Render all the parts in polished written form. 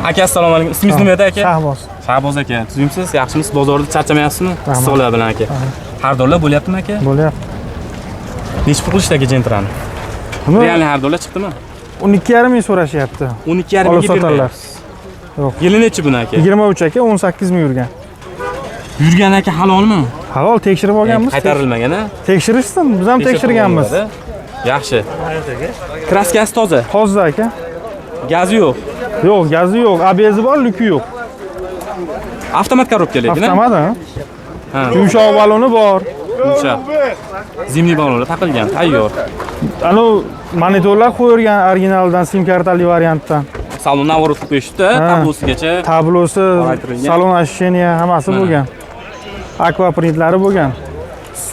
Aka assalomu alaykum. Ismingiz nima edi aka? Shahboz. Shahboz aka. Tuzimsiz, yaxshimisiz? Bozorda charchamayapsizmi? Issiqlar bilan aka. Xaridorlar bo'lyaptimi aka? Bo'lyapti. Necha pul qilishdi aka jentrani? Realni xaridorlar chiqdimi? 12,5 ming so'rashyapti. 12,5 mingga sotarlar. Yo'q. Yili nechi buni aka? 23 aka, 18 ming yurgan. Yurgan aka halolmi? Halol tekshirib olganmiz. Qaytarilmagan-a? Tekshirishsin, biz ham tekshirganmiz. Yaxshi. Kraskasi toza. Toza aka. Gazi yo'q. Yo'q, gazi yo'q, ABS bor, luki yo'q. Avtomat korobka lekin. Avtomat, ha. Yumshoq baloni bor. Yumshoq. Zimni balonlar taqilgan, tayyor. Ana monitorlar qo'yilgan originaldan, sim kartali variantdan. Salon navorot qilib qo'yishdi, tablosigacha. Tablosi, salon asheniya hammasi bo'lgan. Aqua printlari bo'lgan.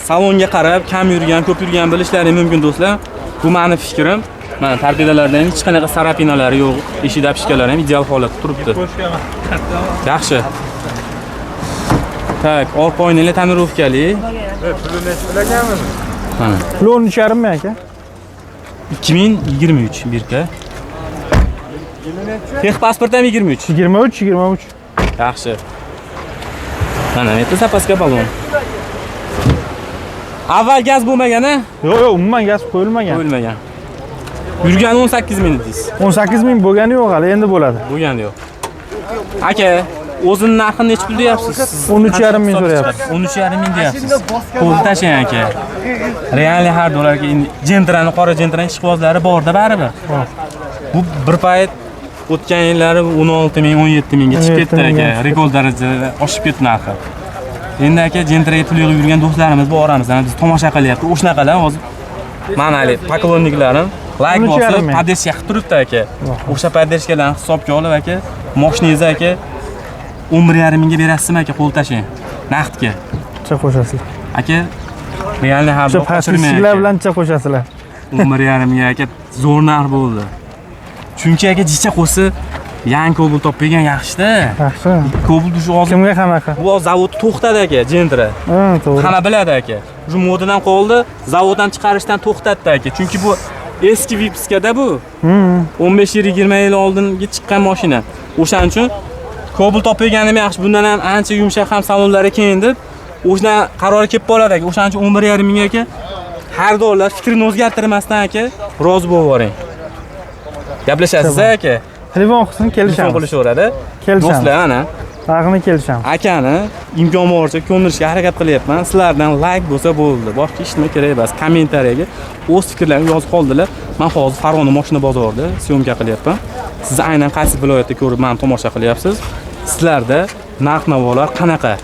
Salonga qarab, kam yurgan, ko'p yurgan bilishlari mumkin do'stlar. Bu meni fikrim. Mana tarbiyalardan hech qanaqa sarapinalari yo'q. Eshik apishkalari ham ideal holatda turibdi. Yaxshi. Tak, orqa oynalar tonirovkali. Pulini to'laganmisiz? Mana. Pul 13,5 ming aka. 2023 birka. Tex pasport ham 23. 23. Yaxshi. Mana meta zapaska balon. Avval gaz bo'lmagan-a? Yo'q, umuman gaz qo'yilmagan. Qo'yilmagan. Yurgani 18 ming dedingiz. 18 ming bo'lgani yo'q hali, endi bo'ladi. Bo'lgani yo'q. Aka, o'zini narxini necha pul deyapsiz? 13,5 ming so'rayapsiz. 13,5 ming deyapsiz. Qo'l tashlang aka. Realni har dollarga jentrani, qora jentrani ishqibozlari borda baribir. Bu bir payt o'tgan yillari 16 ming, 17 mingga chiqib ketdi aka. Rekord darajada oshib ketdi narxi. Endi aka jentraga pul yig'ib yurgan do'stlarimiz bor oramizdan biz tomosha qilyapti. O'shanaqalar hozir manali poklonniklarim like bosib, poddersga qilib turibdi aka. O'sha podderskalarni hisobga olib aka, mashinangizni aka 11,5 mingga berasizmi aka, qo'l tashlang. Naqdga. Cha qo'shasizlar. Aka, realni har doim qo'shirmaylar bilan cha qo'shasizlar. 11,5 mingga aka zo'r narx bo'ldi. Chunki aka jicha qo'si yangi kobul topgan yaxshi-da. Yaxshi. Kobul dushi hozir kimga qanaqa? Bu zavod to'xtadi aka, jentra. Ha, to'g'ri. Hamma biladi aka. Shu modadan qoldi, zavoddan chiqarishdan to'xtatdi aka. Chunki bu eski Vipskada bu. 15-20 yil oldingi chiqqan mashina. O'shaning uchun kobul topganim yaxshi. Bundan ham ancha yumshoq ham salonlari keng deb o'shna qaror kelib qoladi aka. O'shaning uchun 11,5 ming aka. Har dolar fikrini o'zgartirmasdan aka, rozi bo'lib boring. Gaplashasiz aka. Telefon qilsin, kelishamiz. Qo'lishaveradi. Do'stlar, ana. Narxini kelishamiz. Akani imkon boricha ko'ndirishga harakat qilyapman. Sizlardan like bo'lsa bo'ldi. Boshqa hech nima kerak emas. Kommentariyaga o'z fikrlaringizni yozib qoldilar. Men hozir Farg'ona mashina bozorida syomka qilyapman. Siz aynan qaysi viloyatda ko'rib meni tomosha qilyapsiz? Sizlarda narx-navolar qanaqa?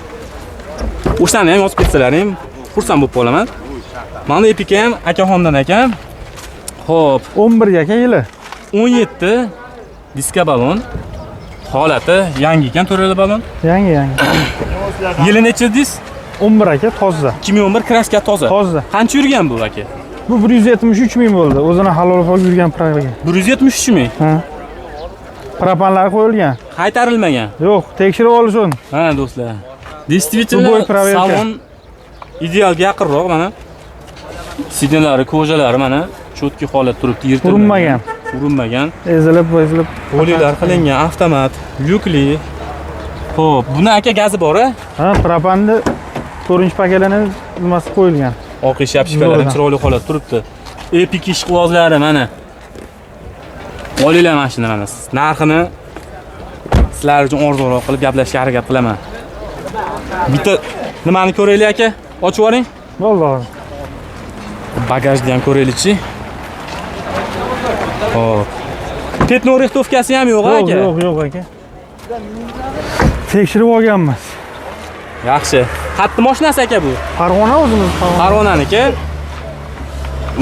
O'shani ham yozib ketsalaring, xursand bo'lib qolaman. Mana Epica ham akaxondan ekan. Xo'p, 11 aka yili. 17 diska balon. Holati yangi ekan, to'rali balon. Yangi. Yili necha dedingiz? 11 aka, toza. 2011 kraska toza. Toza. Qancha yurgan bu aka? Bu 173 ming bo'ldi. O'zini halol qilib yurgan propaga. 173 ming. Ha. Propanlar qo'yilgan. Qaytarilmagan. Yo'q, tekshirib olishsin. Ha, do'stlar. Действительно, salon idealga yaqinroq mana. Sidinlari, ko'jalari mana cho'tki holat turibdi, yirtilmagan. Urinmagan. Ezilib. O'liklar qilingan, avtomat, lyukli. Xo'p, buni aka gazi bor-a? Ha, propanni 4-paketlarni nimasi qo'yilgan. Oq ish yapishkalari chiroyli holat turibdi. Epic ishqibozlari mana. Olinglar mashina mana. Narxini sizlar uchun arzonroq qilib gaplashishga harakat qilaman. Bitta nimani ko'raylik aka? Ochib yuboring. Bo'ldi. Bagajni ham ko'raylik-chi. Xo'p. Petno rixtovkasi ham yo'q aka? Yo'q aka. Tekshirib olganmiz. Yaxshi. Qatli mashinasi aka bu? Farg'ona o'zimiz. Farg'onaniki.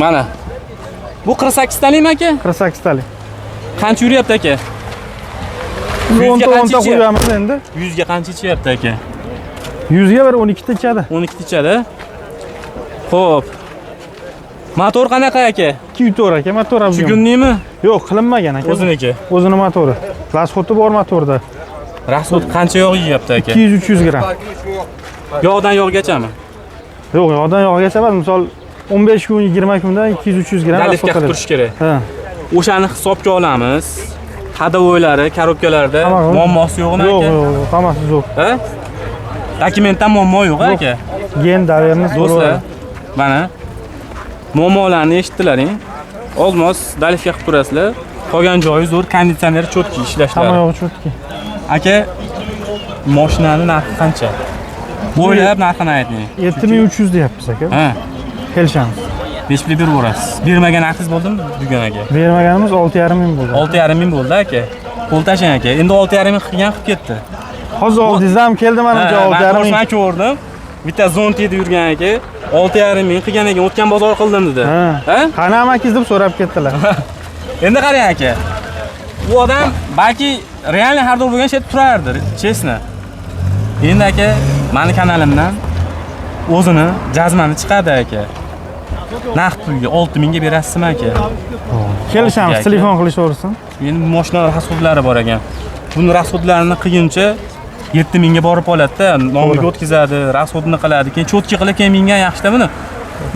Mana. Bu 48 talikmi aka? 48 talik. Qancha yuryapti aka? 10 ta qo'yamiz endi. 100 ga qancha ichyapti aka? 100 ga bir 12 ta ichadi. 12 ta ichadi. Xo'p. Motor qanaqa aka? 2 aka, motor ham. Chugunnimi? Yo'q, qilinmagan aka. O'ziniki. O'zini motori. Rasxoti bor motorda. Rasxot qancha yog' yeyapti aka? 200-300 gram. Yog'dan yog'gachami? Yo'q, yog'dan yog'gacha emas, misol 15 kun, 20 kunda 200-300 gram dalifga qilib turish kerak. Ha. O'shani hisobga olamiz. Hadovoylari, korobkalarda muammosi yo'qmi aka? Yo'q, yo'q, hammasi yo'q. Ha? Dokumentdan muammo yo'q aka. Gen daverimiz Do'stlar, mana muammolarni eshitdilaring. Ozmos dalifga qilib turasizlar. Qolgan joyi zo'r, konditsioner cho'tki ishlashlari. Hamma yo'q cho'tki. Aka, mashinani narxi qancha? Bo'ylab narxini ayting. 7300 deyapmiz aka. Ha. Kelishamiz. Besh pul berib o'rasiz. Bermagan haqingiz bo'ldimi bugun aka? Bermaganimiz 6,5 ming bo'ldi. 6,5 ming bo'ldi aka. Qo'l tashlang aka. Endi 6,5 ming qilgan qilib ketdi. Hozir oldingizda ham keldi menimcha 6,5 ming. Men ko'rdim. Bitta zontiyda yurgan aka 6,5 ming qilgan ekan, o'tgan bozor qildim dedi. Ha? Qani amakingiz deb so'rab ketdilar. Endi qarang aka. Bu odam balki realniy xaridor bo'lgan yerda turardi, chestni. Endi aka, meni kanalimdan o'zini jazmani chiqadi aka. Naqd pulga 6 mingga berasizmi aka? Kelishamiz, telefon qilishaversin. Endi bu mashinalar rasxodlari bor ekan. Buni rasxodlarini qilguncha 7 mingga borib oladi-da, nomiga o'tkazadi, rasxodini qiladi. Keyin cho'tki qilib keyin mingan yaxshi-da buni.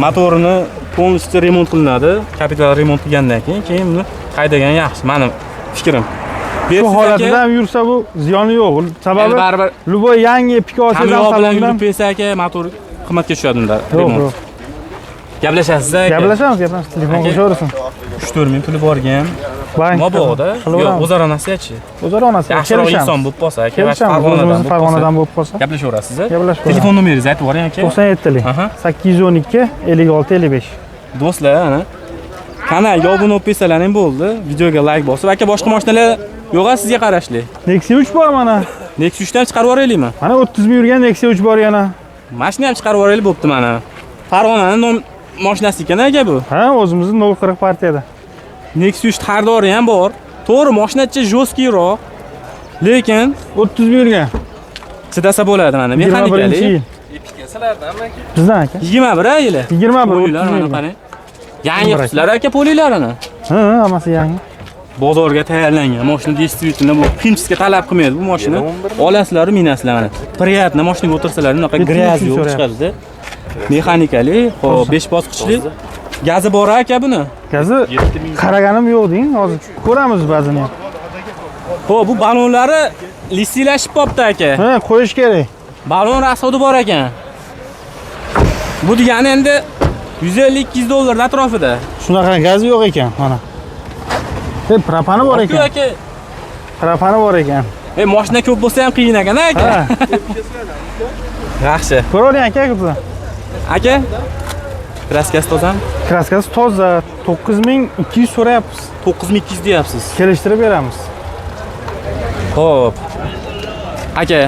Motorini полностью remont qilinadi. Kapital remont qilgandan keyin buni haydagan yaxshi, mening fikrim. Bu holatda ham yursa bu ziyoni yo'q. Sababi baribir luboy yangi pikosidan bilan yurib kelsa aka, motor qimmatga tushadi unda. Yo'q. Gaplashasiz aka. Gaplashamiz, telefon qilishaversin. 3-4 ming puli borgan. Bank Moboda. Yo'q, o'zaro nasihatchi. O'zaro nasihat. Yaxshiroq inson bo'lib qolsa aka, Farg'onadan bo'lib qolsa. Gaplashaverasiz. Gaplashib. Telefon nomeringizni aytib yuboring aka. 97lik 812 56 55. Do'stlar, ana kanalga obuna bo'lib qolsalaring bo'ldi. Videoga like bosib, aka boshqa mashinalar yo'q sizga qarashli. Nexia 3 bor mana. Nexia 3 dan chiqarib yuboraylikmi? Mana 30 ming yurgan Nexia 3 bor yana. Mashina ham chiqarib yuboraylik bo'pti mana. Farg'onaning mashinasi ekan aka bu. Ha, o'zimizning 040 partiyada. Nexia 3 xaridori ham bor. To'g'ri, mashinacha jo'skiroq. Lekin 30 ming yurgan. Chidasa bo'ladi mana. Mexanikali. Bizdan aka. 21 yili. 21 mana qarang. Yangi qutlar aka polilarini. Ha, hammasi yangi. Bozorga tayyorlangan. Mashina действительно bu qiyinchiga talab qilmaydi bu mashina. Olasizlar, minasizlar mana. Приятно mashinaga o'tirsalar, unaqa gryaz yo'q chiqadi. Mexanikali, xo'p, 5 bosqichli. Gazi bor aka buni. Gazi qaraganim yo'q deng, hozir ko'ramiz ba'zini ham. Xo'p, bu balonlari listiylashib qopti aka. Ha, qo'yish kerak. Balon rasxodi bor ekan. Bu degani endi 150-200 dollar atrofida. Shunaqa gazi yo'q ekan, mana. Propani bor ekan. Aka. Propani bor ekan. Mashina ko'p bo'lsa ham qiyin ekan aka. Yaxshi. Ko'ravering aka bizlar. Aka, kraskasi tozami? Kraskasi toza. 9200 so'rayapmiz. 9200 deyapsiz. Kelishtirib beramiz. Xo'p. Aka,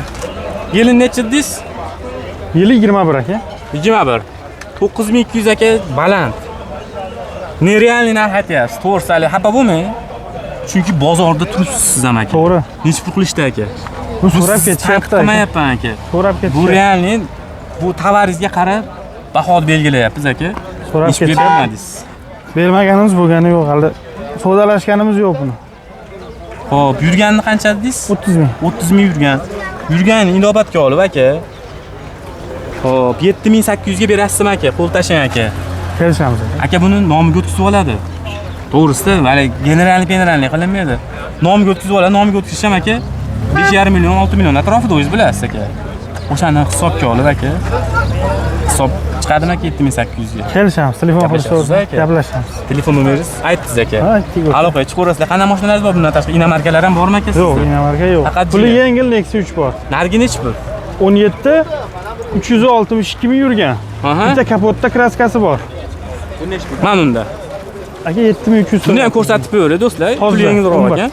yili necha dedingiz? Yili 21 aka. 21. 9200 aka baland. Nerealniy narx aytyapsiz. To'g'risali xafa bo'lmang. Chunki bozorda turibsiz siz ham aka. To'g'ri. Necha pul qilishdi aka? Bu so'rab ketishyapti. Qilmayapman aka. So'rab ketishyapti. Bu realniy bu tovaringizga qarab baho begilayapmiz aka. So'rab ketishyapti. Bermaganimiz bo'lgani yo'q, hali savdolashganimiz yo'q buni. Xo'p, yurganini qancha dedingiz? 30 ming. 30 ming yurgan. Yurganini inobatga olib aka. Xo'p, 7800 ga berasizmi aka? Qo'l tashlang aka. Kelishamiz aka. Aka buni nomiga o'tkazib oladi. To'g'risida, hali generalniy qilinmaydi. Nomiga o'tkazib oladi, nomiga o'tkazisham aka 5,5 million, 6 million atrofida o'zingiz bilasiz aka. O'shani hisobga olib aka. Hisob chiqadimi aka 7800 ga? Kelishamiz, telefon qilishamiz, gaplashamiz. Telefon nomeringiz aytdingiz aka. Ha, aytdik. Aloqaga chiqaverasizlar. Qanday mashinalaringiz bor bundan tashqari? Inomarkalar ham bormi aka? Yo'q, inomarka yo'q. Puli yengil Nexia 3 bor. Narigi nechi pul? 17 362 ming yurgan. Bitta kapotda kraskasi bor. Bu nechi pul? Mana unda. Aka 7300 so'm. Buni ham ko'rsatib qo'ying do'stlar. Pul yengilroq ekan.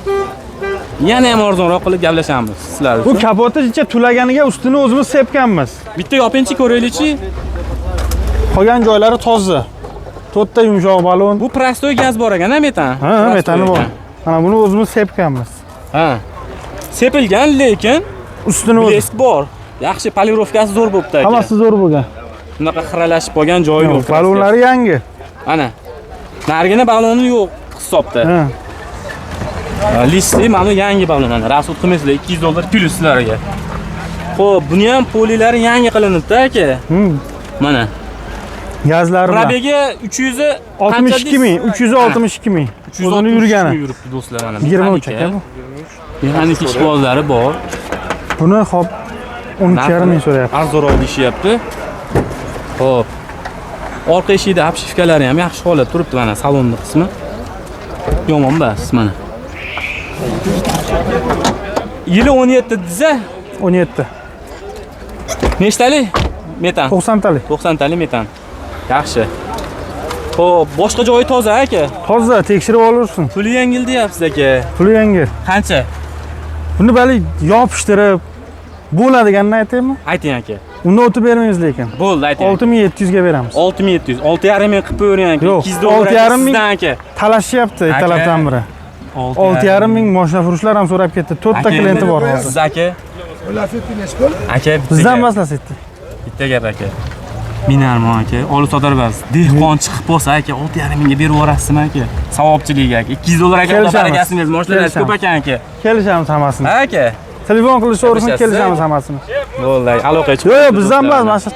Yana ham arzonroq qilib gaplashamiz sizlar uchun. Bu kapotda tulaganiga ustini o'zimiz sepganmiz. Bitta yopinchi ko'raylikchi. Qolgan joylari toza. 4 ta yumshoq balon. Bu prostoy gaz bor ekan, metan. Ha, metani bor. Mana buni o'zimiz sepganmiz. Ha. Sepilgan, lekin ustini o'zi bor. Yaxshi polirovkasi zo'r bo'pti aka. Hammasi zo'r bo'lgan. Bunaqa xiralashib qolgan joyi yo'q. Balonlari yangi. Ana. Narigina baloni yo'q hisobda. Ha. Listi mana yangi balon, ana rasxod qilmaysizlar 200 dollar plyus sizlarga. Xo'p, buni ham polilari yangi qilinibdi aka. Mana. Gazlari bilan. Probegi 362 ming, 362 ming. O'zini yurgani. yuribdi do'stlar mana. 23 aka bu. Mexanik ishbozlari bor. Buni hop 12,5 ming so'rayapti. Arzonroq deyishyapti. Xo'p. Orqa eshikda obshifkalari ham yaxshi holat turibdi mana salonning qismi. Yomon emas mana. Yili 17 desa 17. Nechtalik? Metan. 90 talik. 90 talik metan. Yaxshi. Xo'p, boshqa joyi toza aka. Toza tekshirib olursin. Puli yengil deyapsiz aka. Puli yangi. Qancha? Buni bali yopishtirib bo'ladiganini aytaymi? Ayting aka. Unda o'tib bermaymiz lekin. Bo'ldi, ayting. 6700 ga beramiz. 6700, 6,5 ming qilib qo'ying aka. Yo'q, 200 dollar 6,5 ming aka. Talashyapti Aka. talabdan biri. 6,5 ming mashina furushlar ham so'rab ketdi. 4 ta klienti bor hozir. Siz aka. Aka Bizdan maslahat etdik. bitta gap aka. Minarmon aka, olib sotaribasiz. Dehqon chiqib bo'lsa aka 6,5 mingga berib yuborasizmi aka? Savobchilik aka. 200 dollar aka, xudo barakasingiz. Mashinalar ko'p ekan aka. Kelishamiz hammasini. Ha aka. Telefon qilish o'rniga kelishamiz hammasini. Bo'ldi, aloqa chiqib. Yo'q, bizdan emas, mana shu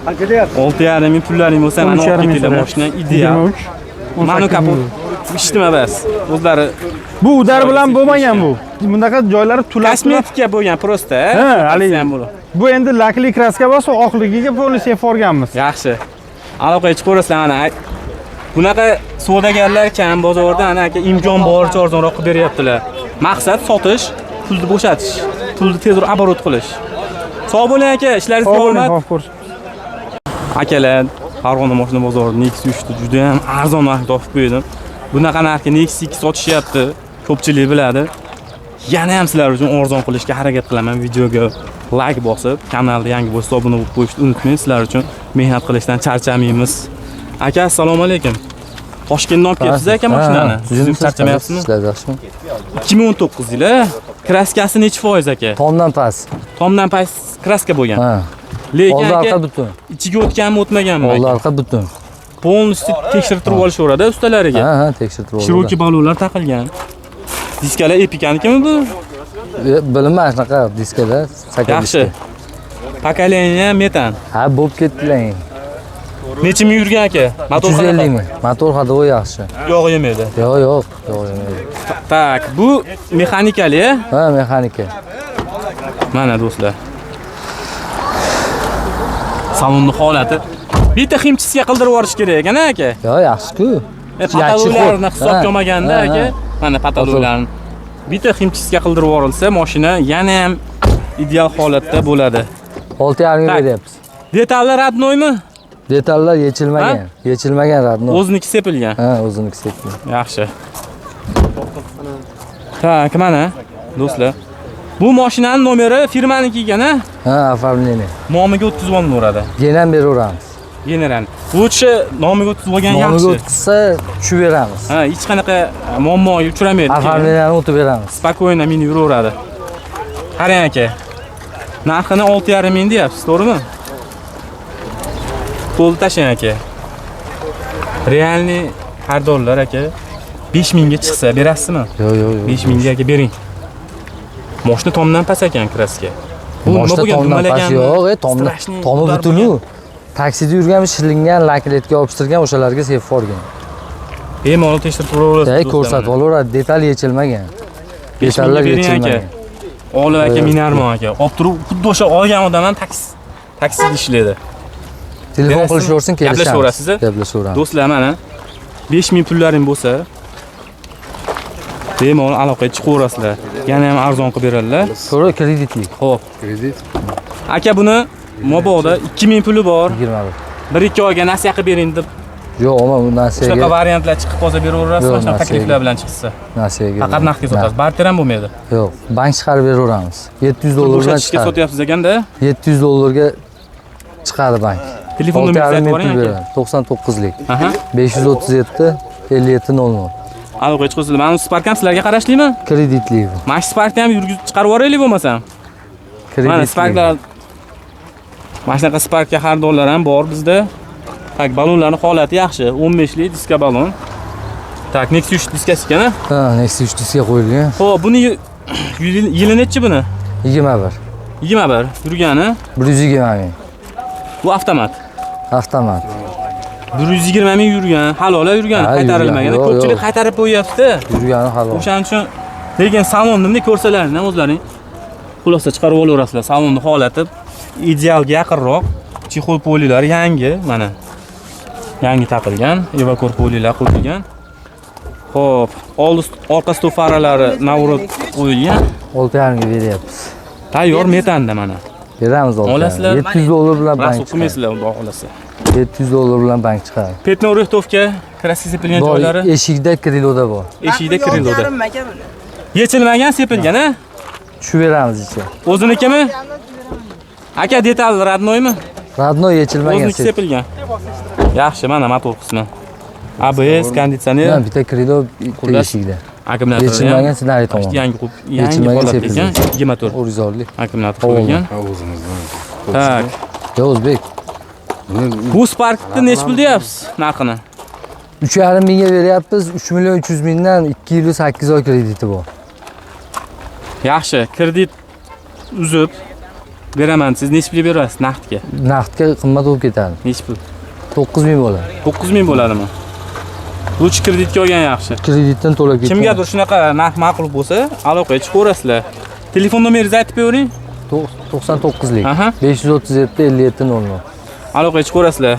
6,5 ming pullaring bo'lsa, mana 13,5 ming olib mashina ideal. 23. Manu kapot ishdimi bas. O'zlari Bu udar bilan bo'lmagan bu. Bunaqa joylari tulab. kosmetika bo'lgan prosta. Ha, haligi. ham bo'ladi. Bu endi lakli kraska bo'lsa, oqligiga polis forganmiz. Yaxshi. Aloqaga chiqaverasizlar mana. Bunaqa savdogarlar kam bozorda ana aka imkon boricha arzonroq qilib beryaptilar. Maqsad sotish, pulni bo'shatish, pulni tezroq оборот qilish. Sog' bo'ling aka, ishlaringizga omad. Akalar, Farg'ona mashina bozorida Nexus 3 juda ham arzon narxda topib qo'ydim. Bunaqa narxga Nexus 2 sotishyapti. Ko'pchilik biladi. Yana ham sizlar uchun arzon qilishga harakat qilaman. Videoga like bosib, kanalga yangi bo'lsa obuna bo'lib qo'yishni unutmang. Sizlar uchun mehnat qilishdan charchamaymiz. Aka, assalomu alaykum. Toshkentdan olib kelibsiz aka mashinani. Siz charchamayapsizmi? Ishlar yaxshimi? 2019 yili. Kraskasi necha foiz aka? Tomdan past. Tomdan past kraska bo'lgan. Ha. Lekin Oldi aka orqa butun. ichiga o'tganmi, o'tmaganmi? Oldi orqa butun. Polностью tekshirib turib olishaveradi ustalariga. Ha, tekshirib oladi. Shiroki balonlar taqilgan. Diskalar Epicanikimi bu? Bilmayman shunaqa diskalar. Yaxshi. Pokoleniya metan. Ha, bo'lib ketdilar. Necha ming yurgan aka? Motor 150 ming. Motor hadovi yaxshi. Yog' yemaydi. Yo'q, yo'q yemaydi. Tak, bu mexanikali, Ha, mexanika. mana do'stlar. Salonning holati. Bitta ximchisiga qildirib yuborish kerak ekan aka. Yo'q, yaxshi-ku. Patalolarni hisobga olmaganda aka, mana patalolarni bitta ximchisiga qildirib yuborilsa, mashina yana ham ideal holatda bo'ladi. 6,5 ming beryapmiz. Detallar radnoymi? Detallar yechilmagan. Yechilmagan radno. O'ziniki sepilgan. Ha, o'ziniki sepilgan. Yaxshi. Tak, mana do'stlar. Bu mashinaning nomeri firmaniki ekan-a? Ha, оформление. Nomiga o'tkazib olinadi. Genam beraveramiz. General. Bu nomiga o'tkazib olgan yaxshi. Nomiga o'tkazsa tushib beramiz. Ha, hech qanaqa muammoga uchramaydi. Оформлениeni o'tib beramiz. Spokойно minib yuraveradi. Qarang aka. Narxini 6,5 ming deyapsiz, to'g'rimi? Qo'l tashlang aka. Realniy xaridorlar aka 5 mingga chiqsa berasizmi? Yo'q, yo'q, yo'q. 5 mingga aka bering. Mashina tomdan past ekan kraska. Bu nima Mashina bo'lgan? tomdan past yo'q, tomi butunu. Taksida yurgan shilingan lakletga olishtirgan o'shalarga sevib borgan. Bemalol tekshirib turaverasiz. Ko'rsatib olaveradi, detal yechilmagan. Detallar yechilmagan. Olib aka Minarmon aka. Olib turib xuddi o'sha olgan odam ham taksida ishlaydi. Telefon qilishaversin, kelishamiz. Gaplashaverasiz. Gaplashaveramiz. Do'stlar, mana 5 ming pullaring bo'lsa, bemalol aloqaga chiqaverasizlar. Yana ham arzon qilib beradilar. To'g'ri, kreditli. Xo'p. Kredit. Aka buni moboda 2000 puli bor. 21. 1-2 oyga nasiya qilib bering deb. Yo'q, bu nasiyaga. Shunaqa variantlar chiqib qolsa beraverasiz, mana shunaqa takliflar bilan chiqsa. Nasiyaga. Faqat naqdga sotasiz. Barter ham bo'lmaydi. Yo'q, bank chiqarib beraveramiz. 700 dollardan chiqadi. Sotyapsiz ekanda? 700 dollarga chiqadi bank. Telefon nomeringizni aytib boring aka. 99lik. Aha. 537 5700. Aloqaga chiqasiz. Mana bu Spark ham sizlarga qarashlimi? Kreditli. Mana shu Sparkni ham yurgizib chiqarib yuboraylik bo'lmasam. Mana Sparklar mana shunaqa Sparkga xaridorlar ham bor bizda. Tak, balonlarning holati yaxshi. 15 lik diska balon. Tak, Nexus 3 diskasi ekan-a? Ha, Nexus 3 diska qo'yilgan. Xo'p, buni yili nechi buni? 21. 21 yurgani. 120 ming. Bu avtomat. Avtomat. 120 ming yurgan, halola yurgan, Ha, qaytarilmagan. yurgan. Ko'pchilik Yo'q. qaytarib qo'yapti. Yurgani halol. O'shaning uchun lekin salonni ko'rsalaring o'zlaring xulosa chiqarib olaverasizlar. Salonni holati idealga yaqinroq. Chexol polilar yangi, mana. Yangi taqilgan, evakor polilar qo'yilgan. Xo'p, orqa stol faralari navrot qo'yilgan. 6,5 ga beryapmiz. Tayyor metanda mana. Beramiz Olasizlar. 700 dollar bilan bank Rasul chiqadi. qilmaysizlar, xudo xolasa. 700 dollar bilan bank chiqadi. Petno Rextovka krassiy sepilgan Bor, joylari eshikda kriloda bor. eshikda kirildi. Yechilmagan sepilgan, a? Tushib beramiz ichga. O'zinikimi? Aka detal radnoymi? Radno yechilmagan. O'ziniki sepilgan. Yaxshi, mana motor qismi. ABS, konditsioner, Bitta krilo, bitta Xullas. eshikda. akkumulyator. Yechilmagan ssenariy tomon. Yangi Yechilmagan holatda sepilgan. ekan, 2 motor. O'rizorli. Akkumulyator qo'yilgan. Tak. O'zbek. Bu Spark'ni nech pul deyapsiz narxini? 3,5 mingga beryapmiz. 3 million 300 mingdan 2 yil 8 oy krediti bor. Yaxshi, kredit uzib beraman. Siz nech pul berasiz naqdga? Naqdga qimmat bo'lib ketadi. Nech pul? 9 ming bo'ladi. 9 ming bo'ladimi? Ruch kreditga olgan yaxshi. Kreditdan to'lab ketadi. Kimgadir shunaqa narx ma'qul bo'lsa, aloqaga chiqaverasizlar. Telefon nomeringizni aytib bering. 99lik. Aha. 537 57 00. Aloqaga chiqaverasizlar.